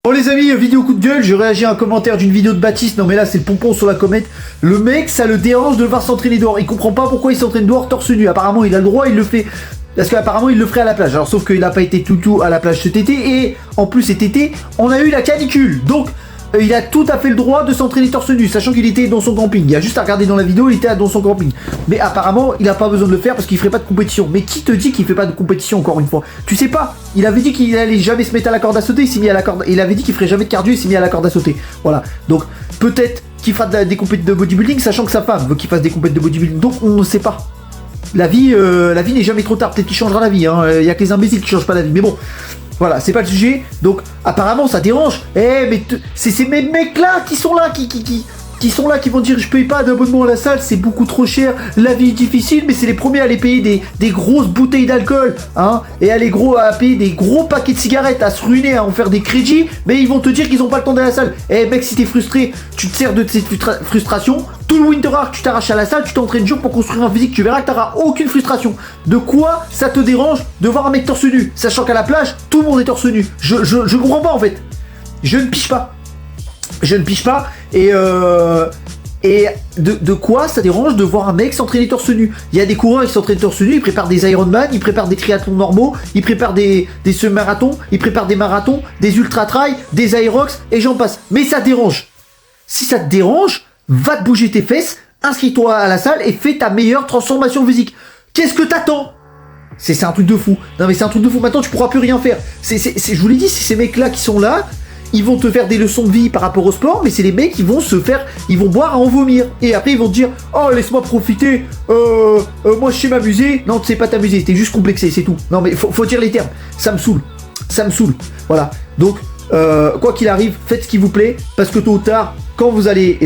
Bon les amis, vidéo coup de gueule, je réagis à un commentaire d'une vidéo de Baptiste, non mais là c'est le pompon sur la comète. Le mec, ça le dérange de le voir s'entraîner dehors, il comprend pas pourquoi il s'entraîne dehors torse nu, apparemment il a le droit, il le fait. Parce qu'apparemment il le ferait à la plage, alors sauf qu'il n'a pas été tout à la plage cet été, et en plus cet été, on a eu la canicule, donc il a tout à fait le droit de s'entraîner torse nu, sachant qu'il était dans son camping. Il y a juste à regarder dans la vidéo, il était dans son camping. Mais apparemment, il n'a pas besoin de le faire parce qu'il ferait pas de compétition. Mais qui te dit qu'il fait pas de compétition encore une fois? Tu sais pas. Il avait dit qu'il allait jamais se mettre à la corde à sauter, il s'est mis à la corde. Il avait dit qu'il ferait jamais de cardio, il s'est mis à la corde à sauter. Voilà. Donc peut-être qu'il fera des compétitions de bodybuilding, sachant que sa femme veut qu'il fasse des compétitions de bodybuilding. Donc on ne sait pas. La vie n'est jamais trop tard. Peut-être qu'il changera la vie. Hein. Il y a que les imbéciles qui changent pas la vie. Mais bon. Voilà, c'est pas le sujet. Donc, apparemment, ça dérange. Mais c'est ces mêmes mecs-là qui sont là, qui sont là, qui vont dire je paye pas d'abonnement à la salle, c'est beaucoup trop cher, la vie est difficile, mais c'est les premiers à aller payer des grosses bouteilles d'alcool, hein, et à payer des gros paquets de cigarettes, à se ruiner, à en faire des crédits, mais ils vont te dire qu'ils ont pas le temps d'aller à la salle. Mec, si t'es frustré, tu te sers de cette frustration. Tout le Winter Arc, tu t'arraches à la salle, tu t'entraînes dur pour construire un physique, tu verras que t'auras aucune frustration. De quoi ça te dérange de voir un mec torse nu, sachant qu'à la plage, tout le monde est torse nu. Je comprends pas en fait. Je ne piche pas. Je ne piche pas. Et de quoi ça dérange de voir un mec s'entraîner torse nu? Il y a des coureurs qui s'entraînent torse nu, ils préparent des Ironman, ils préparent des triathlons normaux, ils préparent des semi-marathons, ils préparent des marathons, des ultra-trail, des Aerox, et j'en passe. Mais ça dérange. Si ça te dérange, va te bouger tes fesses, inscris-toi à la salle et fais ta meilleure transformation physique. Qu'est-ce que t'attends? C'est un truc de fou. Non mais c'est un truc de fou. Maintenant tu pourras plus rien faire. Je vous l'ai dit, c'est ces mecs-là qui sont là. Ils vont te faire des leçons de vie par rapport au sport, mais c'est les mecs qui vont ils vont boire à en vomir. Et après ils vont te dire, oh laisse-moi profiter, moi je sais m'amuser. Non, tu sais pas t'amuser, t'es juste complexé, c'est tout. Non mais faut dire les termes. Ça me saoule. Ça me saoule. Voilà. Donc, quoi qu'il arrive, faites ce qui vous plaît, parce que tôt ou tard, quand vous allez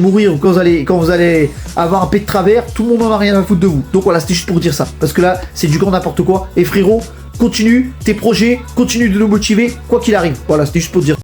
mourir ou quand vous allez avoir un pet de travers, tout le monde en a rien à foutre de vous. Donc voilà, c'était juste pour dire ça. Parce que là, c'est du grand n'importe quoi. Et frérot, continue tes projets, continue de nous motiver, quoi qu'il arrive. Voilà, c'était juste pour dire.